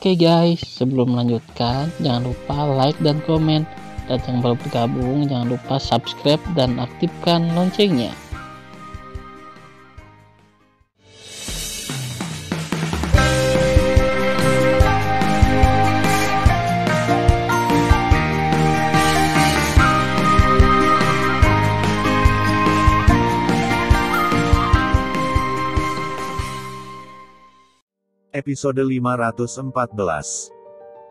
Oke guys, sebelum melanjutkan, jangan lupa like dan komen. Dan yang baru bergabung, jangan lupa subscribe dan aktifkan loncengnya. Episode 514.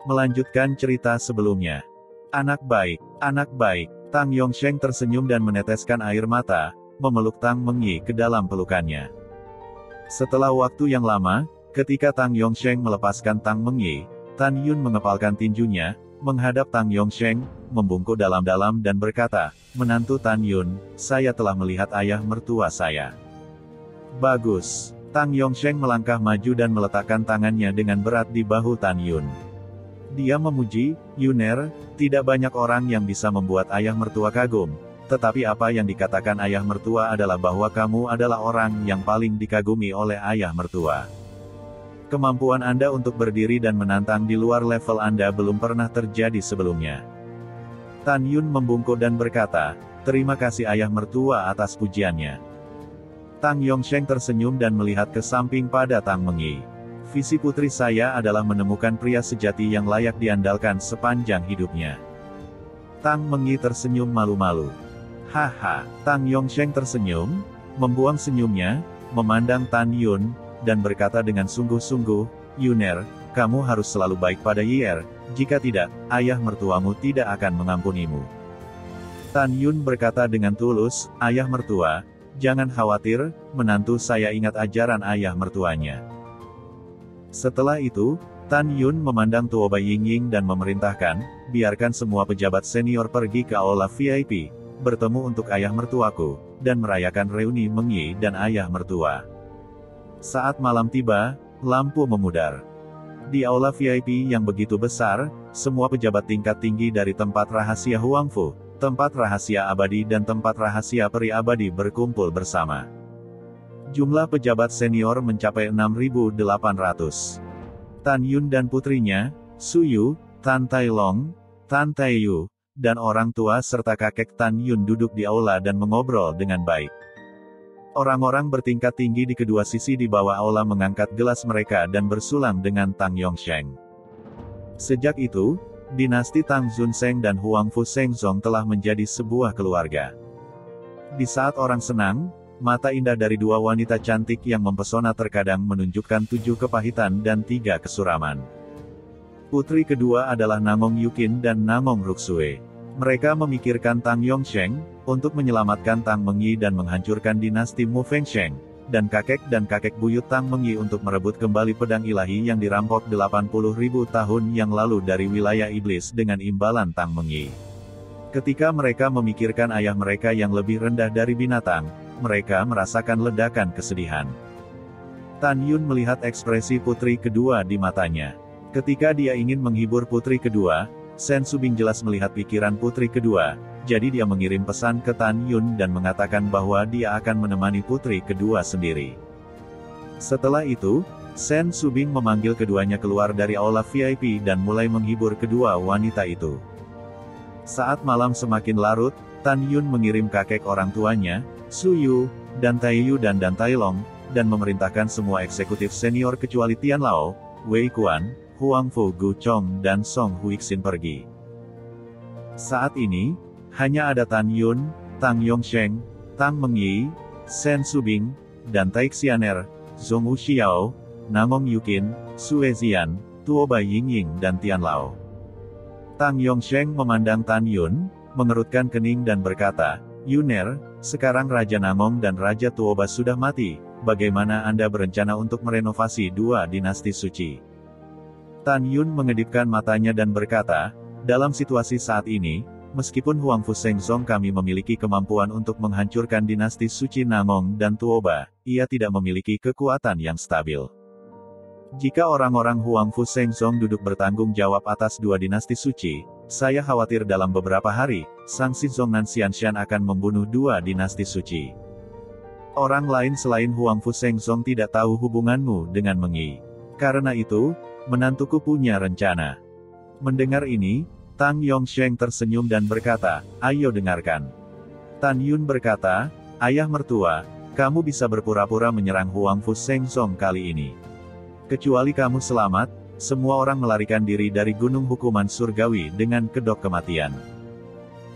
Melanjutkan cerita sebelumnya. Anak baik, Tang Yongsheng tersenyum dan meneteskan air mata, memeluk Tang Mengyi ke dalam pelukannya. Setelah waktu yang lama, ketika Tang Yongsheng melepaskan Tang Mengyi, Tan Yun mengepalkan tinjunya, menghadap Tang Yongsheng, membungkuk dalam-dalam dan berkata, "Menantu Tan Yun, saya telah melihat ayah mertua saya." "Bagus." Tang Yongsheng melangkah maju dan meletakkan tangannya dengan berat di bahu Tan Yun. Dia memuji, "Yuner, tidak banyak orang yang bisa membuat ayah mertua kagum, tetapi apa yang dikatakan ayah mertua adalah bahwa kamu adalah orang yang paling dikagumi oleh ayah mertua. Kemampuan Anda untuk berdiri dan menantang di luar level Anda belum pernah terjadi sebelumnya." Tan Yun membungkuk dan berkata, "Terima kasih ayah mertua atas pujiannya." Tang Yongsheng tersenyum dan melihat ke samping pada Tang Mengyi. "Visi putri saya adalah menemukan pria sejati yang layak diandalkan sepanjang hidupnya." Tang Mengyi tersenyum malu-malu. "Haha." Tang Yongsheng tersenyum, membuang senyumnya, memandang Tan Yun, dan berkata dengan sungguh-sungguh, "Yuner, kamu harus selalu baik pada Yier, jika tidak, ayah mertuamu tidak akan mengampunimu." Tan Yun berkata dengan tulus, "Ayah mertua, jangan khawatir, menantu saya ingat ajaran ayah mertuanya." Setelah itu, Tan Yun memandang Tuoba Yingying dan memerintahkan, "Biarkan semua pejabat senior pergi ke aula VIP, bertemu untuk ayah mertuaku, dan merayakan reuni Mengyi dan ayah mertua." Saat malam tiba, lampu memudar. Di aula VIP yang begitu besar, semua pejabat tingkat tinggi dari tempat rahasia Huangfu, tempat rahasia abadi dan tempat rahasia peri abadi berkumpul bersama. Jumlah pejabat senior mencapai 6.800. Tan Yun dan putrinya, Su Yu, Tan Tai Long, Tan Tai Yu, dan orang tua serta kakek Tan Yun duduk di aula dan mengobrol dengan baik. Orang-orang bertingkat tinggi di kedua sisi di bawah aula mengangkat gelas mereka dan bersulang dengan Tang Yongsheng. Sejak itu, dinasti Tang Zunseng dan Huangfu Shengzong telah menjadi sebuah keluarga. Di saat orang senang, mata indah dari dua wanita cantik yang mempesona terkadang menunjukkan 7 kepahitan dan 3 kesuraman. Putri kedua adalah Namong Yukin dan Namong Ruksue. Mereka memikirkan Tang Yongsheng, untuk menyelamatkan Tang Mengyi dan menghancurkan dinasti Mu Fengsheng, dan kakek buyut Tang Mengyi untuk merebut kembali pedang ilahi yang dirampok 80.000 tahun yang lalu dari wilayah iblis dengan imbalan Tang Mengyi. Ketika mereka memikirkan ayah mereka yang lebih rendah dari binatang, mereka merasakan ledakan kesedihan. Tan Yun melihat ekspresi putri kedua di matanya. Ketika dia ingin menghibur putri kedua, Sen Subing jelas melihat pikiran putri kedua, jadi dia mengirim pesan ke Tan Yun dan mengatakan bahwa dia akan menemani putri kedua sendiri. Setelah itu, Sen Subing memanggil keduanya keluar dari aula VIP dan mulai menghibur kedua wanita itu. Saat malam semakin larut, Tan Yun mengirim kakek orang tuanya, Su Yu, dan Tai Yu dan Tai Long, dan memerintahkan semua eksekutif senior kecuali Tian Lao, Wei Kuan, Huangfu Gu Chong dan Song Huixin pergi. Saat ini, hanya ada Tan Yun, Tang Yongsheng, Tang Mengyi, Sen Subing, dan Tai Xianer, Zhong Wuxiao, Namong Yukin, Sue Zian, Tuoba Yingying dan Tian Lao. Tang Yongsheng memandang Tan Yun, mengerutkan kening dan berkata, "Yuner, sekarang Raja Namong dan Raja Tuoba sudah mati, bagaimana Anda berencana untuk merenovasi 2 dinasti suci?" Tan Yun mengedipkan matanya dan berkata, "Dalam situasi saat ini, meskipun Huangfu Shengzong kami memiliki kemampuan untuk menghancurkan dinasti suci Namong dan Tuoba, ia tidak memiliki kekuatan yang stabil. Jika orang-orang Huangfu Shengzong duduk bertanggung jawab atas 2 dinasti suci, saya khawatir dalam beberapa hari, Sang Xizong Nan Xianshan akan membunuh 2 dinasti suci. Orang lain selain Huangfu Shengzong tidak tahu hubunganmu dengan Mengyi. Karena itu, menantuku punya rencana. Mendengar ini, Tang Yongsheng tersenyum dan berkata, ayo dengarkan. Tan Yun berkata, ayah mertua, kamu bisa berpura-pura menyerang Huang Fu Shengzong kali ini. Kecuali kamu selamat, semua orang melarikan diri dari gunung hukuman surgawi dengan kedok kematian.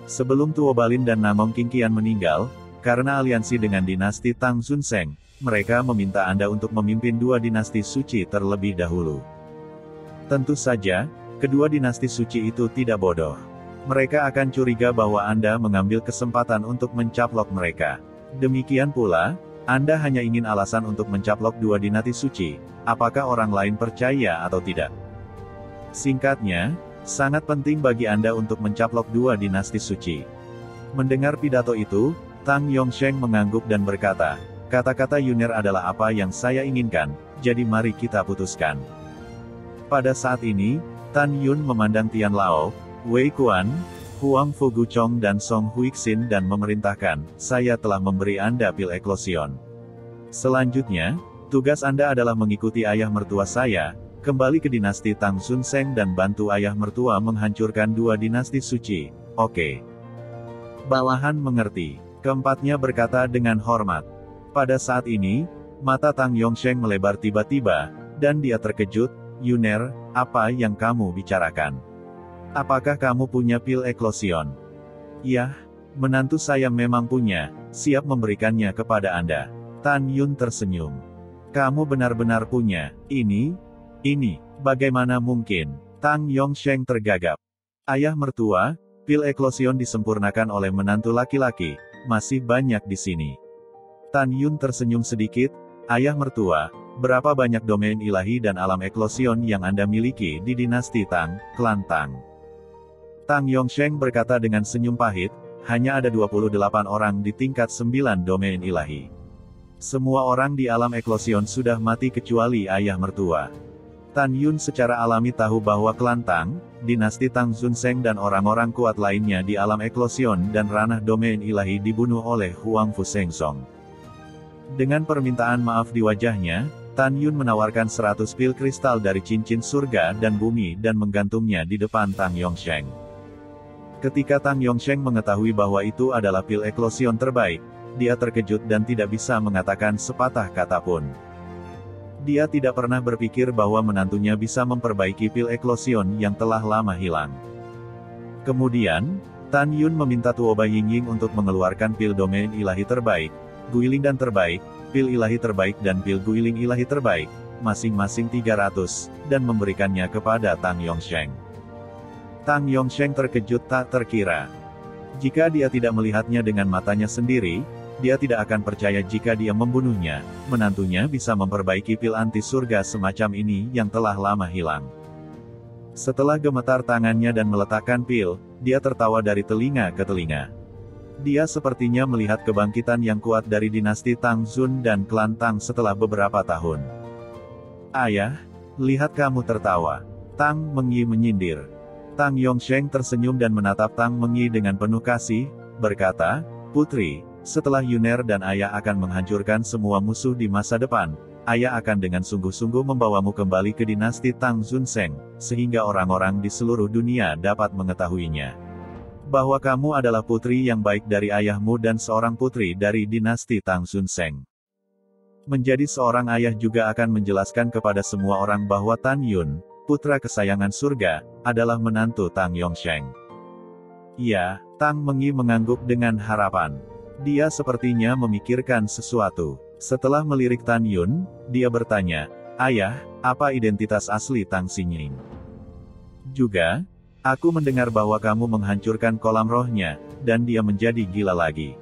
Sebelum Tuo Balin dan Namong Qingqian meninggal, karena aliansi dengan dinasti Tang Xunseng, mereka meminta Anda untuk memimpin dua dinasti suci terlebih dahulu. Tentu saja, kedua dinasti suci itu tidak bodoh. Mereka akan curiga bahwa Anda mengambil kesempatan untuk mencaplok mereka. Demikian pula, Anda hanya ingin alasan untuk mencaplok dua dinasti suci, apakah orang lain percaya atau tidak. Singkatnya, sangat penting bagi Anda untuk mencaplok dua dinasti suci. Mendengar pidato itu, Tang Yongsheng mengangguk dan berkata, kata-kata Yuner adalah apa yang saya inginkan, jadi mari kita putuskan. Pada saat ini, Tan Yun memandang Tian Lao, Wei Kuan, Huang Fu Guchong dan Song Huixin dan memerintahkan, saya telah memberi Anda pil eklosion. Selanjutnya, tugas Anda adalah mengikuti ayah mertua saya, kembali ke dinasti Tang Xunseng dan bantu ayah mertua menghancurkan dua dinasti suci. Oke. Bawahan mengerti. Keempatnya berkata dengan hormat. Pada saat ini, mata Tang Yongsheng melebar tiba-tiba, dan dia terkejut. Yuner, apa yang kamu bicarakan? Apakah kamu punya pil eklosion? Yah, menantu saya memang punya, siap memberikannya kepada Anda. Tan Yun tersenyum. Kamu benar-benar punya, ini, bagaimana mungkin? Tang Yongsheng tergagap. Ayah mertua, pil eklosion disempurnakan oleh menantu laki-laki, masih banyak di sini. Tan Yun tersenyum sedikit, ayah mertua, berapa banyak domain ilahi dan alam eklosion yang Anda miliki di dinasti Tang, klan Tang? Tang Yongsheng berkata dengan senyum pahit, hanya ada 28 orang di tingkat 9 domain ilahi. Semua orang di alam eklosion sudah mati kecuali ayah mertua. Tan Yun secara alami tahu bahwa klan Tang, dinasti Tang Xunseng dan orang-orang kuat lainnya di alam eklosion dan ranah domain ilahi dibunuh oleh Huang Fu Shengzong. Dengan permintaan maaf di wajahnya, Tan Yun menawarkan 100 pil kristal dari cincin surga dan bumi dan menggantungnya di depan Tang Yongsheng. Ketika Tang Yongsheng mengetahui bahwa itu adalah pil eklosion terbaik, dia terkejut dan tidak bisa mengatakan sepatah kata pun. Dia tidak pernah berpikir bahwa menantunya bisa memperbaiki pil eklosion yang telah lama hilang. Kemudian, Tan Yun meminta Tuo Bai Yingying untuk mengeluarkan pil domain ilahi terbaik, Guiling dan terbaik, pil ilahi terbaik dan pil Guiling ilahi terbaik, masing-masing 300, dan memberikannya kepada Tang Yongsheng. Tang Yongsheng terkejut tak terkira. Jika dia tidak melihatnya dengan matanya sendiri, dia tidak akan percaya jika dia membunuhnya, menantunya bisa memperbaiki pil anti surga semacam ini yang telah lama hilang. Setelah gemetar tangannya dan meletakkan pil, dia tertawa dari telinga ke telinga. Dia sepertinya melihat kebangkitan yang kuat dari dinasti Tang Xun dan klan Tang setelah beberapa tahun. Ayah, lihat kamu tertawa. Tang Mengyi menyindir. Tang Yongsheng tersenyum dan menatap Tang Mengyi dengan penuh kasih, berkata, Putri, setelah Yuner dan ayah akan menghancurkan semua musuh di masa depan, ayah akan dengan sungguh-sungguh membawamu kembali ke dinasti Tang Xunseng, sehingga orang-orang di seluruh dunia dapat mengetahuinya. Bahwa kamu adalah putri yang baik dari ayahmu dan seorang putri dari dinasti Tang Xunseng. Menjadi seorang ayah juga akan menjelaskan kepada semua orang bahwa Tan Yun, putra kesayangan surga, adalah menantu Tang Yongsheng. Ya, Tang Mengyi mengangguk dengan harapan. Dia sepertinya memikirkan sesuatu. Setelah melirik Tan Yun, dia bertanya, Ayah, apa identitas asli Tang Xingying? Juga, aku mendengar bahwa kamu menghancurkan kolam rohnya, dan dia menjadi gila lagi.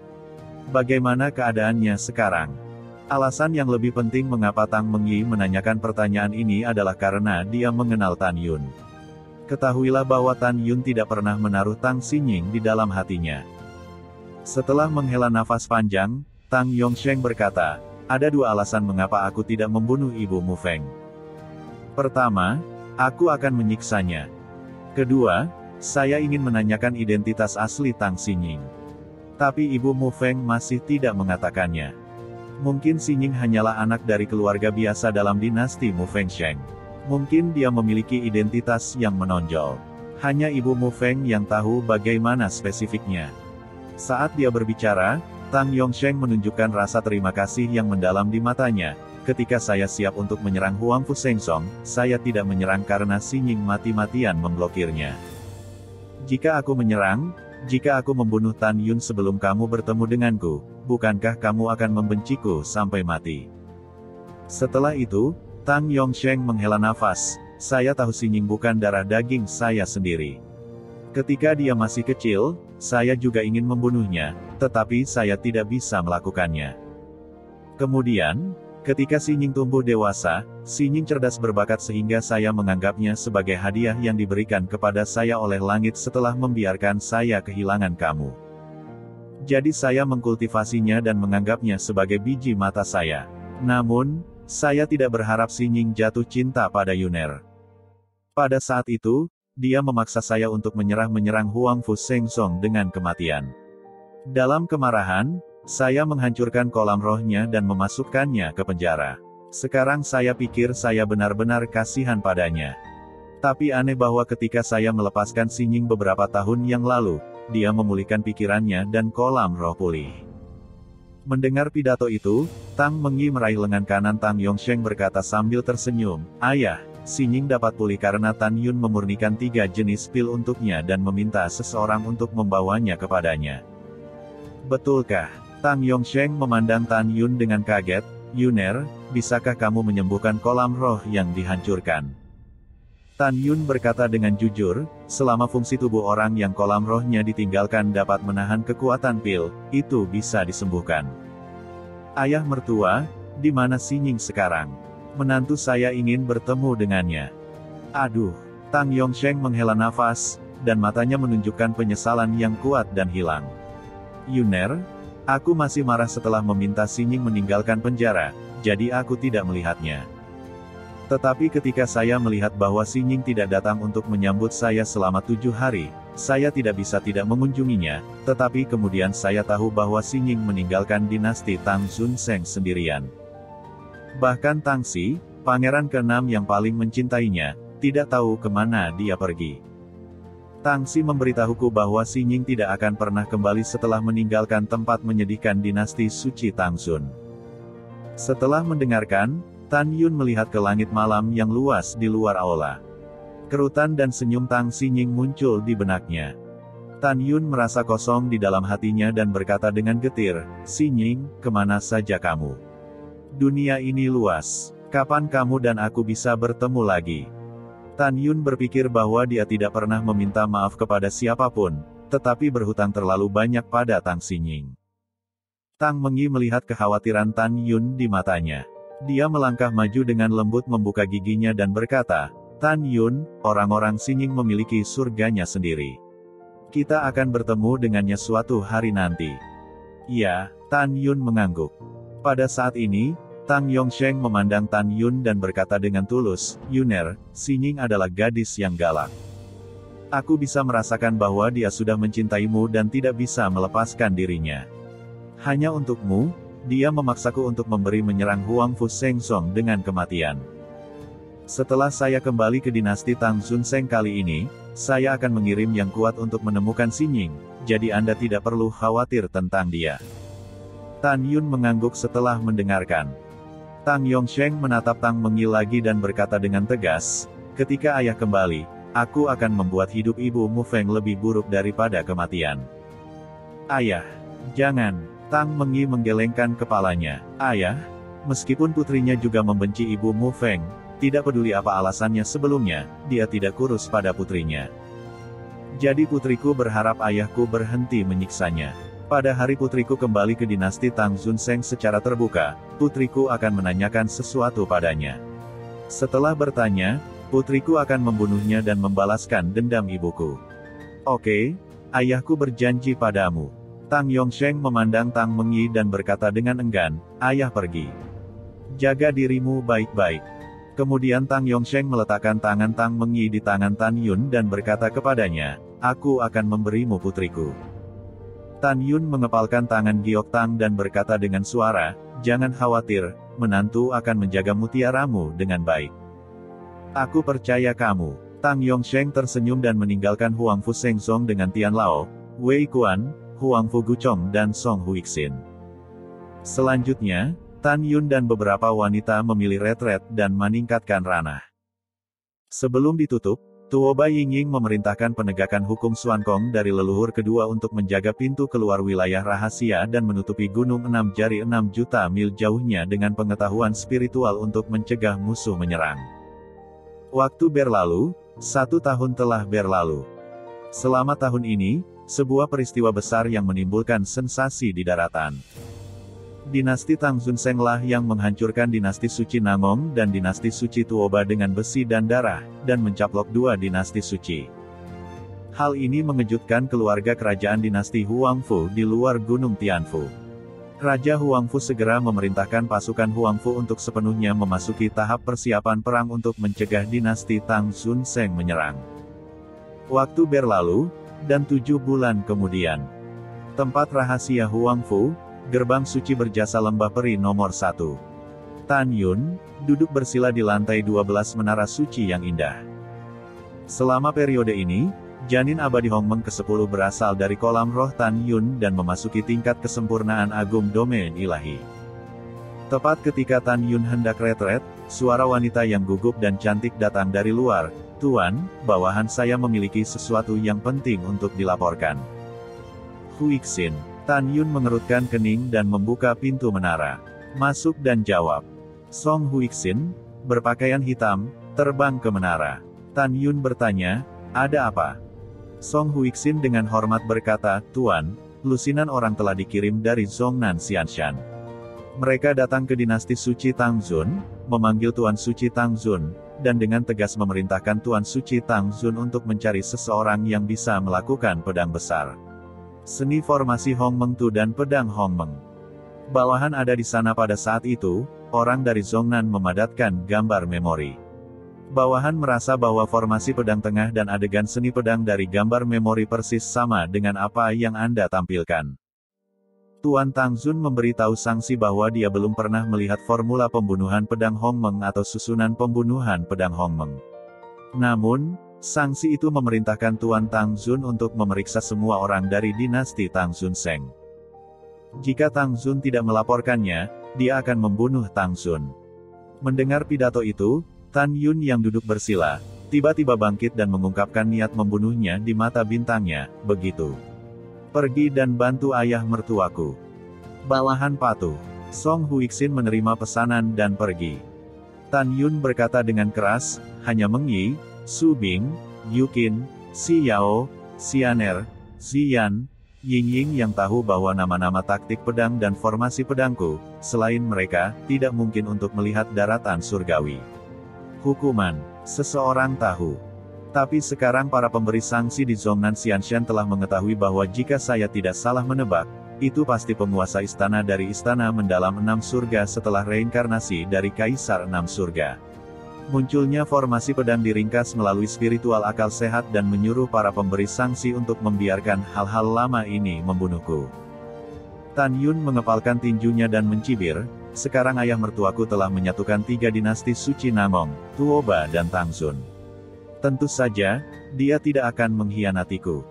Bagaimana keadaannya sekarang? Alasan yang lebih penting mengapa Tang Mengyi menanyakan pertanyaan ini adalah karena dia mengenal Tan Yun. Ketahuilah bahwa Tan Yun tidak pernah menaruh Tang Xingying di dalam hatinya. Setelah menghela nafas panjang, Tang Yongsheng berkata, ada dua alasan mengapa aku tidak membunuh Ibu Mu Feng. Pertama, aku akan menyiksanya. Kedua, saya ingin menanyakan identitas asli Tang Xingying. Tapi Ibu Mu Feng masih tidak mengatakannya. Mungkin Xingying hanyalah anak dari keluarga biasa dalam dinasti Mu Fengsheng. Mungkin dia memiliki identitas yang menonjol. Hanya Ibu Mu Feng yang tahu bagaimana spesifiknya. Saat dia berbicara, Tang Yongsheng menunjukkan rasa terima kasih yang mendalam di matanya. Ketika saya siap untuk menyerang Huang Fu Sengsong, saya tidak menyerang karena Si Ying mati-matian memblokirnya. Jika aku menyerang, jika aku membunuh Tan Yun sebelum kamu bertemu denganku, bukankah kamu akan membenciku sampai mati? Setelah itu, Tang Yongsheng menghela nafas, saya tahu Si Ying bukan darah daging saya sendiri. Ketika dia masih kecil, saya juga ingin membunuhnya, tetapi saya tidak bisa melakukannya. Kemudian, ketika Si Ying tumbuh dewasa, Si Ying cerdas berbakat sehingga saya menganggapnya sebagai hadiah yang diberikan kepada saya oleh langit setelah membiarkan saya kehilangan kamu. Jadi saya mengkultivasinya dan menganggapnya sebagai biji mata saya. Namun, saya tidak berharap Si Ying jatuh cinta pada Yuner. Pada saat itu, dia memaksa saya untuk menyerang Huang Fu Sengsong dengan kematian. Dalam kemarahan, saya menghancurkan kolam rohnya dan memasukkannya ke penjara. Sekarang saya pikir saya benar-benar kasihan padanya. Tapi aneh bahwa ketika saya melepaskan Si Ying beberapa tahun yang lalu, dia memulihkan pikirannya dan kolam roh pulih. Mendengar pidato itu, Tang Mengyi meraih lengan kanan Tang Yongsheng berkata sambil tersenyum, "Ayah, Si Ying dapat pulih karena Tan Yun memurnikan 3 jenis pil untuknya dan meminta seseorang untuk membawanya kepadanya." "Betulkah?" Tang Yongsheng memandang Tan Yun dengan kaget, "Yuner, bisakah kamu menyembuhkan kolam roh yang dihancurkan?" Tan Yun berkata dengan jujur, selama fungsi tubuh orang yang kolam rohnya ditinggalkan dapat menahan kekuatan pil, itu bisa disembuhkan. "Ayah mertua, di mana Si Ying sekarang? Menantu saya ingin bertemu dengannya." "Aduh." Tang Yongsheng menghela nafas, dan matanya menunjukkan penyesalan yang kuat dan hilang. "Yuner, aku masih marah setelah meminta Si Ying meninggalkan penjara, jadi aku tidak melihatnya. Tetapi ketika saya melihat bahwa Si Ying tidak datang untuk menyambut saya selama 7 hari, saya tidak bisa tidak mengunjunginya, tetapi kemudian saya tahu bahwa Si Ying meninggalkan dinasti Tang Xunseng sendirian. Bahkan Tang Xi, pangeran ke-6 yang paling mencintainya, tidak tahu kemana dia pergi. Tang Xi memberitahuku bahwa Si Ying tidak akan pernah kembali setelah meninggalkan tempat menyedihkan dinasti suci Tang Xun." Setelah mendengarkan, Tan Yun melihat ke langit malam yang luas di luar aula. Kerutan dan senyum Tang Si Ying muncul di benaknya. Tan Yun merasa kosong di dalam hatinya dan berkata dengan getir, "Si Ying, kemana saja kamu? Dunia ini luas. Kapan kamu dan aku bisa bertemu lagi?" Tan Yun berpikir bahwa dia tidak pernah meminta maaf kepada siapapun, tetapi berhutang terlalu banyak pada Tang Si Ying. Tang Mengyi melihat kekhawatiran Tan Yun di matanya. Dia melangkah maju dengan lembut membuka giginya dan berkata, "Tan Yun, orang-orang Si Ying memiliki surganya sendiri. Kita akan bertemu dengannya suatu hari nanti." "Ya." Tan Yun mengangguk. Pada saat ini, Tang Yongsheng memandang Tan Yun dan berkata dengan tulus, "Yuner, Si Ying adalah gadis yang galak. Aku bisa merasakan bahwa dia sudah mencintaimu dan tidak bisa melepaskan dirinya. Hanya untukmu, dia memaksaku untuk menyerang Huang Fu Sengsong dengan kematian. Setelah saya kembali ke dinasti Tang Xunseng kali ini, saya akan mengirim yang kuat untuk menemukan Si Ying, jadi Anda tidak perlu khawatir tentang dia." Tan Yun mengangguk setelah mendengarkan. Tang Yongsheng menatap Tang Mengyi lagi dan berkata dengan tegas, "Ketika ayah kembali, aku akan membuat hidup Ibu Mu Feng lebih buruk daripada kematian." "Ayah, jangan." Tang Mengyi menggelengkan kepalanya. "Ayah, meskipun putrinya juga membenci Ibu Mu Feng, tidak peduli apa alasannya sebelumnya, dia tidak kurus pada putrinya. Jadi putriku berharap ayahku berhenti menyiksanya. Pada hari putriku kembali ke dinasti Tang Xunseng secara terbuka, putriku akan menanyakan sesuatu padanya. Setelah bertanya, putriku akan membunuhnya dan membalaskan dendam ibuku." "Oke, ayahku berjanji padamu." Tang Yongsheng memandang Tang Mengyi dan berkata dengan enggan, "Ayah pergi. Jaga dirimu baik-baik." Kemudian Tang Yongsheng meletakkan tangan Tang Mengyi di tangan Tan Yun dan berkata kepadanya, "Aku akan memberimu putriku." Tan Yun mengepalkan tangan Giok Tang dan berkata dengan suara, "Jangan khawatir, menantu akan menjaga mutiaramu dengan baik." Aku percaya kamu. Tang Yongsheng tersenyum dan meninggalkan Huangfu Shengzong dengan Tian Lao, Wei Kuan, Huangfu Guchong dan Song Huixin. Selanjutnya, Tan Yun dan beberapa wanita memilih retret dan meningkatkan ranah. Sebelum ditutup, Tuo Bai Yingying memerintahkan penegakan hukum Xuankong dari leluhur kedua untuk menjaga pintu keluar wilayah rahasia dan menutupi gunung 6 jari 6 juta mil jauhnya dengan pengetahuan spiritual untuk mencegah musuh menyerang. Waktu berlalu, 1 tahun telah berlalu. Selama tahun ini, sebuah peristiwa besar yang menimbulkan sensasi di daratan. Dinasti Tang Xunseng lah yang menghancurkan dinasti suci Nangong dan dinasti suci Tuoba dengan besi dan darah, dan mencaplok 2 dinasti suci. Hal ini mengejutkan keluarga kerajaan dinasti Huangfu di luar Gunung Tianfu. Raja Huangfu segera memerintahkan pasukan Huangfu untuk sepenuhnya memasuki tahap persiapan perang untuk mencegah dinasti Tang Xunseng menyerang. Waktu berlalu, dan 7 bulan kemudian, tempat rahasia Huangfu, Gerbang Suci Berjasa Lembah Peri nomor 1. Tan Yun, duduk bersila di lantai 12 menara suci yang indah. Selama periode ini, janin abadi Hongmeng ke-10 berasal dari kolam roh Tan Yun dan memasuki tingkat kesempurnaan agung domain ilahi. Tepat ketika Tan Yun hendak retret, suara wanita yang gugup dan cantik datang dari luar. "Tuan, bawahan saya memiliki sesuatu yang penting untuk dilaporkan." Huixin. Tan Yun mengerutkan kening dan membuka pintu menara. "Masuk dan jawab." Song Huixin, berpakaian hitam, terbang ke menara. Tan Yun bertanya, "Ada apa?" Song Huixin dengan hormat berkata, "Tuan, lusinan orang telah dikirim dari Zhongnan Xianshan. Mereka datang ke dinasti suci Tangzun, memanggil Tuan Suci Tangzun, dan dengan tegas memerintahkan Tuan Suci Tangzun untuk mencari seseorang yang bisa melakukan pedang besar. Seni formasi Hongmeng Tu dan pedang Hongmeng." Bawahan ada di sana pada saat itu, orang dari Zhongnan memadatkan gambar memori. Bawahan merasa bahwa formasi pedang tengah dan adegan seni pedang dari gambar memori persis sama dengan apa yang Anda tampilkan. Tuan Tangzun memberitahu Sangsi bahwa dia belum pernah melihat formula pembunuhan pedang Hongmeng atau susunan pembunuhan pedang Hongmeng. Namun, Sangsi itu memerintahkan Tuan Tangzun untuk memeriksa semua orang dari dinasti Tangzunseng. Jika Tangzun tidak melaporkannya, dia akan membunuh Tangzun. Mendengar pidato itu, Tan Yun yang duduk bersila, tiba-tiba bangkit dan mengungkapkan niat membunuhnya di mata bintangnya, begitu. "Pergi dan bantu ayah mertuaku." Bawahan patuh. Song Huixin menerima pesanan dan pergi. Tan Yun berkata dengan keras, "Hanya Meng Yi, Su Bing, Yukin, Si Yao, Xianer, Ziyan, Yingying yang tahu bahwa nama-nama taktik pedang dan formasi pedangku, selain mereka, tidak mungkin untuk melihat daratan surgawi. Hukuman, seseorang tahu. Tapi sekarang para pemberi sanksi di Zhongnan Xianshan telah mengetahui bahwa jika saya tidak salah menebak, itu pasti penguasa istana dari istana mendalam 6 surga setelah reinkarnasi dari Kaisar 6 surga. Munculnya formasi pedang diringkas melalui spiritual akal sehat dan menyuruh para pemberi sanksi untuk membiarkan hal-hal lama ini membunuhku." Tan Yun mengepalkan tinjunya dan mencibir, "Sekarang ayah mertuaku telah menyatukan 3 dinasti suci Nangong, Tuoba dan Tangzun. Tentu saja, dia tidak akan mengkhianatiku.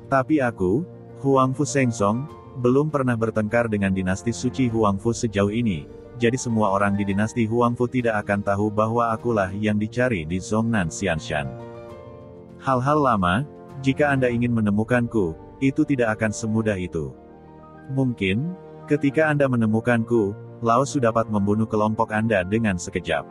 Tapi aku, Huangfu Shengzong, belum pernah bertengkar dengan dinasti suci Huangfu sejauh ini. Jadi semua orang di dinasti Huangfu tidak akan tahu bahwa akulah yang dicari di Zhongnan Xianshan. Hal-hal lama, jika Anda ingin menemukanku, itu tidak akan semudah itu. Mungkin, ketika Anda menemukanku, Lao Su dapat membunuh kelompok Anda dengan sekejap.